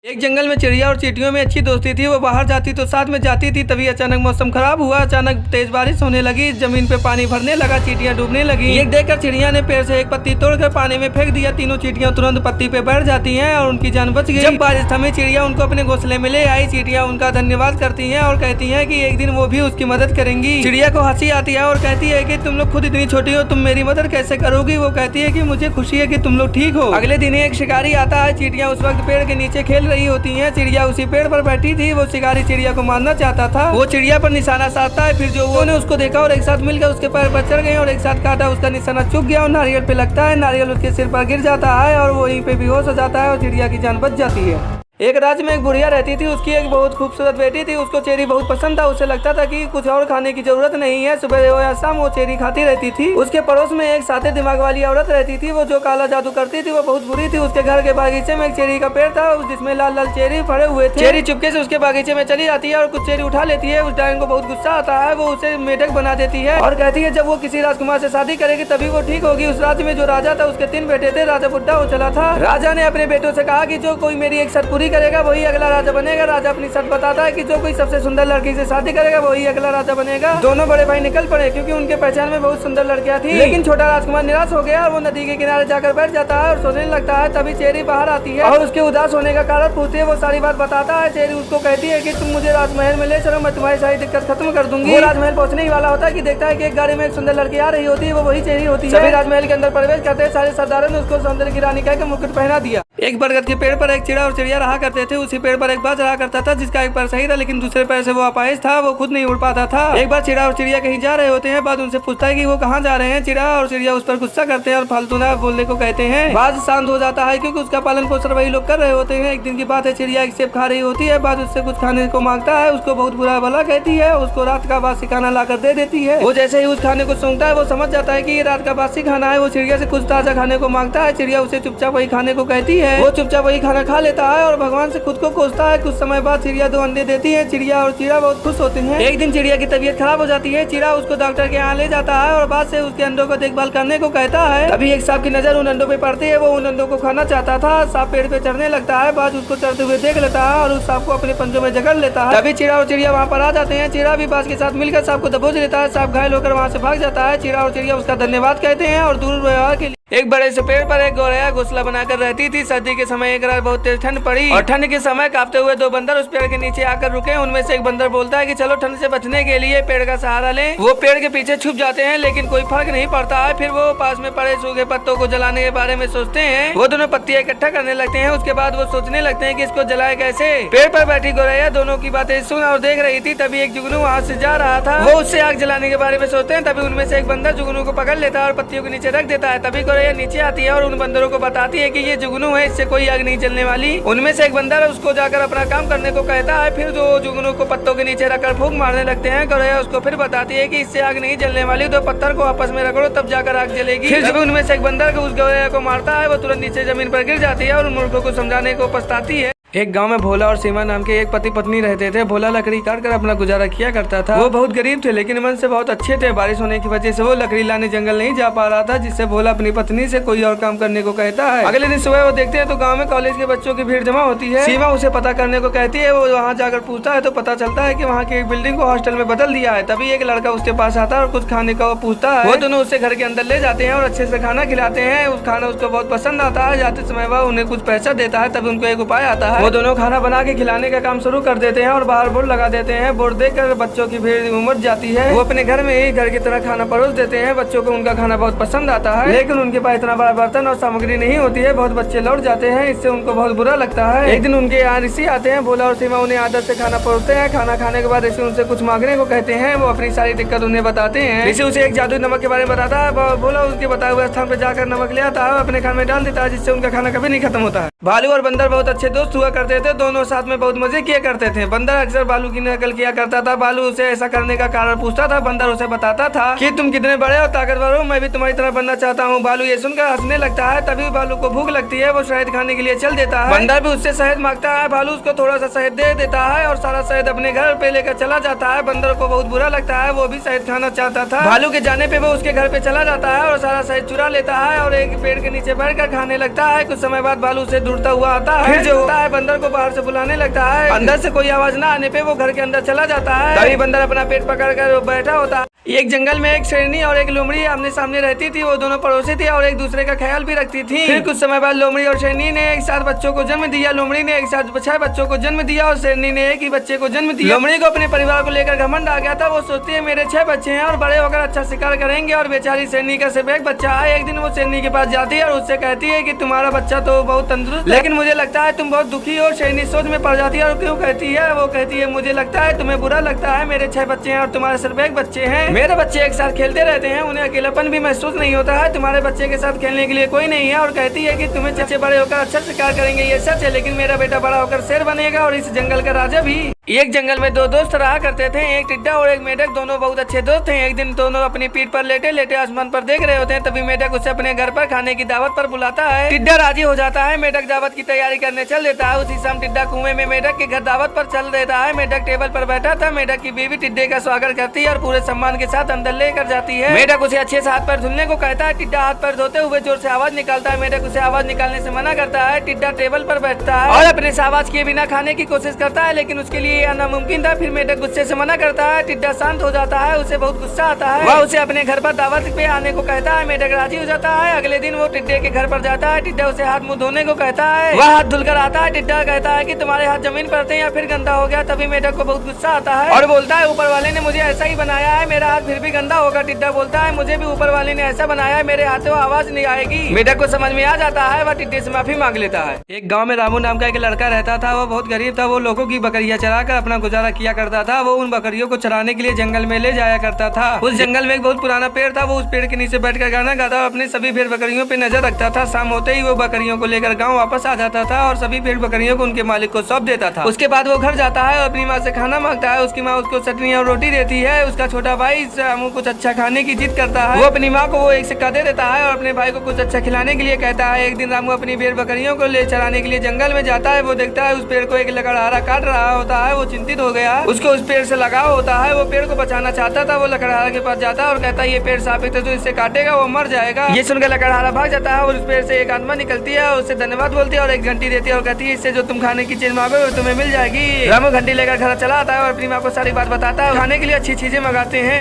एक जंगल में चिड़िया और चींटियों में अच्छी दोस्ती थी। वो बाहर जाती तो साथ में जाती थी। तभी अचानक मौसम खराब हुआ। अचानक तेज बारिश होने लगी। जमीन पे पानी भरने लगा। चींटियां डूबने लगी। ये देखकर चिड़िया ने पेड़ से एक पत्ती तोड़कर पानी में फेंक दिया। तीनों चींटियां तुरंत पत्ती पे बैठ जाती हैं और उनकी जान बच गई। जब बारिश थमी, चिड़िया उनको अपने घोंसले में ले आई। चींटियां उनका धन्यवाद करती है और कहती है कि एक दिन वो भी उसकी मदद करेंगी। चिड़िया को हंसी आती है और कहती है कि तुम लोग खुद इतनी छोटी हो, तुम मेरी मदद कैसे करोगी। वो कहती है कि मुझे खुशी है कि तुम लोग ठीक हो। अगले दिन एक शिकारी आता है। चींटियां उस वक्त पेड़ के नीचे खेल रही होती है। चिड़िया उसी पेड़ पर बैठी थी। वो शिकारी चिड़िया को मारना चाहता था। वो चिड़िया पर निशाना साधता है। फिर जो वो ने उसको देखा और एक साथ मिलकर उसके पैर पर चढ़ गए और एक साथ काटा। उसका निशाना चुक गया और नारियल पे लगता है। नारियल उसके सिर पर गिर जाता है और वो वहीं पे बेहोश हो जाता है और चिड़िया की जान बच जाती है। एक राज्य में एक बुढ़िया रहती थी। उसकी एक बहुत खूबसूरत बेटी थी। उसको चेरी बहुत पसंद था। उसे लगता था कि कुछ और खाने की जरूरत नहीं है। सुबह हो या शाम वो चेरी खाती रहती थी। उसके पड़ोस में एक सादे दिमाग वाली औरत रहती थी। वो जो काला जादू करती थी वो बहुत बुरी थी। उसके घर के बागीचे में एक चेरी का पेड़ था जिसमें लाल लाल चेरी फड़े हुए थे। चेरी चुपके से उसके बागीचे में चली जाती है और कुछ चेरी उठा लेती है। उस ड्रैगन को बहुत गुस्सा आता है। वो उसे मेढक बना देती है और कहती है जब वो किसी राजकुमार से शादी करेगी तभी वो ठीक होगी। उस राज्य में जो राजा था उसके 3 बेटे थे। राजा बुढ़ा हो चला था। राजा ने अपने बेटों से कहा कि जो कोई मेरी एक शर्त पूरी करेगा वही अगला राजा बनेगा। राजा अपनी शर्त बताता है कि जो कोई सबसे सुंदर लड़की से शादी करेगा वही अगला राजा बनेगा। दोनों बड़े भाई निकल पड़े क्योंकि उनके पहचान में बहुत सुंदर लड़कियां थी। लेकिन छोटा राजकुमार निराश हो गया और वो नदी के किनारे जाकर बैठ जाता है और सोचने लगता है। तभी चेरी बाहर आती है और उसके उदास होने का कारण पूछती है। वो सारी बात बताता है। चेरी उसको कहती है कि तुम मुझे राजमहल में ले चलो, मैं तुम्हारी सारी दिक्कत खत्म कर दूंगी। वो राजमहल पहुंचने ही वाला होता है कि देखता है कि एक गाड़ी में एक सुंदर लड़की आ रही होती है। वो वही चेरी होती है। सभी राजमहल के अंदर प्रवेश करते हैं। सारे सरदारों ने उसको सौंदर्य की रानी कहकर मुकुट पहना दिया। एक बरगद के पेड़ पर एक चिड़ा और चिड़िया रहा करते थे। उसी पेड़ पर एक बाज रहा करता था जिसका एक पैर सही था लेकिन दूसरे पैर से वो अपाहिज था। वो खुद नहीं उड़ पाता था। एक बार चिड़ा और चिड़िया कहीं जा रहे होते हैं। बाज उनसे पूछता है कि वो कहाँ जा रहे हैं। चिड़ा और चिड़िया उस पर गुस्सा करते हैं और फालतू ना बोलने को कहते हैं। बाज शांत हो जाता है क्योंकि उसका पालन पोषण वही लोग कर रहे होते हैं। एक दिन की बात है, चिड़िया एक सेब खा रही होती है। बाज उससे कुछ खाने को मांगता है। उसको बहुत बुरा भला कहती है। उसको रात का बासी खाना ला कर दे देती है। वो जैसे ही उस खाने को सूंघता है वो समझ जाता है कि ये रात का बासी खाना है। वो चिड़िया से कुछ ताजा खाने को मांगता है। चिड़िया उसे चुपचाप वही खाने को कहती है। वो चुपचाप वही खाना खा लेता है और भगवान से खुद को कोसता है। कुछ समय बाद चिड़िया 2 अंडे देती है। चिड़िया और चिड़ा बहुत खुश होते हैं। एक दिन चिड़िया की तबीयत खराब हो जाती है। चिड़ा उसको डॉक्टर के यहाँ ले जाता है और बाद से उसके अंडों को देखभाल करने को कहता है। तभी एक सांप की नजर उन अंडों पे पड़ती है। वो उन अंडों को खाना चाहता था। सांप पेड़ पे चढ़ने लगता है। बाज उसको चढ़ते हुए देख लेता है और उस सांप को अपने पंजों में जकड़ लेता है। तभी चिड़ा और चिड़िया वहाँ पर आ जाते हैं। चिड़ा भी बाज के साथ मिलकर सांप को दबोच लेता है। सांप घायल होकर वहाँ से भाग जाता है। चिड़ा और चिड़िया उसका धन्यवाद कहते हैं और दूर व्यवहार के लिए एक बड़े से पेड़ पर एक गौरैया घोंसला बनाकर रहती थी। सर्दी के समय एक रात बहुत तेज ठंड पड़ी और ठंड के समय कांपते हुए 2 बंदर उस पेड़ के नीचे आकर रुके। उनमें से एक बंदर बोलता है कि चलो ठंड से बचने के लिए पेड़ का सहारा लें। वो पेड़ के पीछे छुप जाते हैं लेकिन कोई फर्क नहीं पड़ता है। फिर वो पास में पड़े सूखे पत्तों को जलाने के बारे में सोचते हैं। वो दोनों पत्तियां इकट्ठा करने लगते हैं। उसके बाद वो सोचने लगते हैं कि इसको जलाए कैसे। पेड़ पर बैठी गौरैया दोनों की बातें सुन और देख रही थी। तभी एक जुगनू वहाँ से जा रहा था। वो उससे आग जलाने के बारे में सोचते हैं। तभी उनमें से एक बंदर जुगनू को पकड़ लेता है और पत्तियों के नीचे रख देता है। तभी गौरैया नीचे आती है और उन बंदरों को बताती है कि ये जुगनू है, इससे कोई आग नहीं जलने वाली। उनमें से एक बंदर उसको जाकर अपना काम करने को कहता है। फिर जो जुगनू को पत्तों के नीचे रखकर फूंक मारने लगते हैं। गौरैया उसको फिर बताती है कि इससे आग नहीं जलने वाली, 2 पत्थर को आपस में रगड़ो तब जाकर आग जलेगी। फिर जब उनमें से एक बंदर को उस गौरैया को मारता है वो तुरंत नीचे जमीन पर गिर जाती है और उन मूर्खों को समझाने को पछताती है। एक गांव में भोला और सीमा नाम के एक पति पत्नी रहते थे। भोला लकड़ी काट कर अपना गुजारा किया करता था। वो बहुत गरीब थे लेकिन मन से बहुत अच्छे थे। बारिश होने की वजह से वो लकड़ी लाने जंगल नहीं जा पा रहा था, जिससे भोला अपनी पत्नी से कोई और काम करने को कहता है। अगले दिन सुबह वो देखते हैं तो गाँव में कॉलेज के बच्चों की भीड़ जमा होती है। सीमा उसे पता करने को कहती है। वो वहाँ जाकर पूछता है तो पता चलता है कि वहाँ की एक बिल्डिंग को हॉस्टल में बदल दिया है। तभी एक लड़का उसके पास आता है और कुछ खाने का पूछता है। वो दोनों उससे घर के अंदर ले जाते हैं और अच्छे से खाना खिलाते हैं। उस खाना उसको बहुत पसंद आता है। जाते समय वह उन्हें कुछ पैसा देता है। तभी उनको एक उपाय आता है। वो दोनों खाना बना के खिलाने का काम शुरू कर देते हैं और बाहर बोर्ड लगा देते हैं। बोर्ड देखकर बच्चों की भीड़ उमड़ जाती है। वो अपने घर में ही घर की तरह खाना परोस देते हैं। बच्चों को उनका खाना बहुत पसंद आता है लेकिन उनके पास इतना बड़ा बर्तन और सामग्री नहीं होती है। बहुत बच्चे लौट जाते हैं। इससे उनको बहुत बुरा लगता है। एक दिन उनके यहाँ ऋषि आते हैं। भोला और सीमा उन्हें आदत से खाना परोसते हैं। खाना खाने के बाद ऋषि उनसे कुछ मांगने को कहते हैं। वो अपनी सारी दिक्कत उन्हें बताते हैं। ऋषि उसे एक जादुई नमक के बारे में बताता है। भोला उसके बताए हुए स्थान पर जाकर नमक ले आता है, अपने खाने में डाल देता है, जिससे उनका खाना कभी नहीं खत्म होता है। भालू और बंदर बहुत अच्छे दोस्त हुआ करते थे। दोनों साथ में बहुत मजे किया करते थे। बंदर अक्सर भालू की नकल किया करता था। भालू उसे ऐसा करने का कारण पूछता था। बंदर उसे बताता था कि तुम कितने बड़े और ताकतवर हो, मैं भी तुम्हारी तरह बनना चाहता हूँ। भालू ये सुनकर हंसने लगता है। तभी भालू को भूख लगती है। वो शहद खाने के लिए चल देता है। बंदर भी उससे शहद मांगता है। भालू उसको थोड़ा सा शहद दे देता है और सारा शहद अपने घर पे लेकर चला जाता है। बंदर को बहुत बुरा लगता है। वो भी शहद खाना चाहता था। भालू के जाने पे वो उसके घर पे चला जाता है और सारा शहद चुरा लेता है और एक पेड़ के नीचे बैठकर खाने लगता है। कुछ समय बाद भालू उसे उड़ता हुआ आता है। फिर जो होता है बंदर को बाहर से बुलाने लगता है। अंदर से कोई आवाज ना आने पे वो घर के अंदर चला जाता है। तभी बंदर अपना पेट पकड़ कर बैठा होता है। एक जंगल में एक शेरनी और एक लोमड़ी आमने सामने रहती थी। वो दोनों पड़ोसी थी और एक दूसरे का ख्याल भी रखती थी। फिर कुछ समय बाद लोमड़ी और शेरनी ने एक साथ बच्चों को जन्म दिया। लोमड़ी ने एक साथ 6 बच्चों को जन्म दिया और शेरनी ने एक ही बच्चे को जन्म दिया। लोमड़ी को अपने परिवार को लेकर घमंड आ गया था। वो सोचती है मेरे 6 बच्चे हैं और बड़े होकर अच्छा शिकार करेंगे और बेचारी शेरनी का सिर्फ एक बच्चा है। एक दिन वो शेरनी के पास जाती है और उससे कहती है कि तुम्हारा बच्चा तो बहुत तंदुरुस्त है, लेकिन मुझे लगता है तुम बहुत दुखी हो। शेरनी सोच में पड़ जाती है और क्यों कहती है, वो कहती है मुझे लगता है तुम्हें बुरा लगता है, मेरे 6 बच्चे हैं और तुम्हारे सिर्फ एक बच्चे हैं। मेरे बच्चे एक साथ खेलते रहते हैं, उन्हें अकेलापन भी महसूस नहीं होता है। तुम्हारे बच्चे के साथ खेलने के लिए कोई नहीं है। और कहती है कि तुम्हें बच्चे बड़े होकर अच्छा शिकार करेंगे, ये सच है, लेकिन मेरा बेटा बड़ा होकर शेर बनेगा और इस जंगल का राजा भी। एक जंगल में 2 दोस्त रहा करते थे, एक टिड्डा और एक मेढक। दोनों बहुत अच्छे दोस्त थे। एक दिन दोनों अपनी पीठ पर लेटे लेटे आसमान पर देख रहे होते हैं। तभी मेढक उसे अपने घर पर खाने की दावत पर बुलाता है। टिड्डा राजी हो जाता है। मेढक दावत की तैयारी करने चल देता है। उसी शाम टिड्डा कुएं में मेढक के घर दावत पर चल देता है। मेढक टेबल पर बैठा था। मेढक की बीवी टिड्डे का स्वागत करती है और पूरे सम्मान के साथ अंदर लेकर जाती है। मेढक उसे अच्छे से हाथ पैर धुलने को कहता है। टिड्डा हाथ पैर धोते हुए जोर से आवाज निकालता है। मेढक उसे आवाज निकालने से मना करता है। टिड्डा टेबल पर बैठता है और अपने से आवाज किए बिना खाने की कोशिश करता है, लेकिन उसके लिए यह नामुमकिन था। फिर मेढक गुस्से से मना करता है। टिड्डा शांत हो जाता है। उसे बहुत गुस्सा आता है। वह उसे अपने घर पर दावत पे आने को कहता है। मेढक राजी हो जाता है। अगले दिन वो टिड्डे के घर पर जाता है। टिड्डा उसे हाथ मुंह धोने को कहता है। वह हाथ धुलकर आता है। टिड्डा कहता है कि तुम्हारे हाथ जमीन पर थे या फिर गंदा हो गया। तभी मेढक को बहुत गुस्सा आता है और बोलता है ऊपर वाले ने मुझे ऐसा ही बनाया है, मेरा हाथ फिर भी गंदा होगा। टिड्डा बोलता है मुझे भी ऊपर वाले ने ऐसा बनाया है, मेरे हाथ से आवाज नहीं आएगी। मेढक को समझ में आ जाता है। वह टिड्डे से माफी मांग लेता है। एक गाँव में रामू नाम का एक लड़का रहता था। वो बहुत गरीब था। वो लोगों की बकरियां चराकर अपना गुजारा किया करता था। वो उन बकरियों को चराने के लिए जंगल में ले जाया करता था। उस जंगल में एक बहुत पुराना पेड़ था। वो उस पेड़ के नीचे बैठकर गाना गाता और अपने सभी भेड़ बकरियों पे नजर रखता था। शाम होते ही वो बकरियों को लेकर गांव वापस आ जाता था और सभी भेड़ बकरियों को उनके मालिक को सौंप देता था। उसके बाद वो घर जाता है और अपनी माँ से खाना मांगता है। उसकी माँ उसको चटनी और रोटी देती है। उसका छोटा भाई रामू कुछ अच्छा खाने की जिद करता है। वो अपनी माँ को वो एक सिक्का दे देता है और अपने भाई को कुछ अच्छा खिलाने के लिए कहता है। एक दिन रामू अपनी भेड़ बकरियों को ले चराने के लिए जंगल में जाता है। वो देखता है उस पेड़ को एक लकड़हारा काट रहा होता है। वो चिंतित हो गया। उसको उस पेड़ से लगाव होता है। वो पेड़ को बचाना चाहता था। वो लकड़हारा के पास जाता है और कहता है ये पेड़ साबित है, जो इससे काटेगा वो मर जाएगा। ये सुनकर लकड़हारा भाग जाता है और उस पेड़ से एक आत्मा निकलती है और उससे धन्यवाद बोलती है और एक घंटी देती है और कहती है इससे जो तुम खाने की चीज मांगोगे वो तुम्हें मिल जाएगी। रामू घंटी लेकर घर चला आता है और अपनी माँ को सारी बात बताता है। खाने के लिए अच्छी चीजें मंगाते हैं।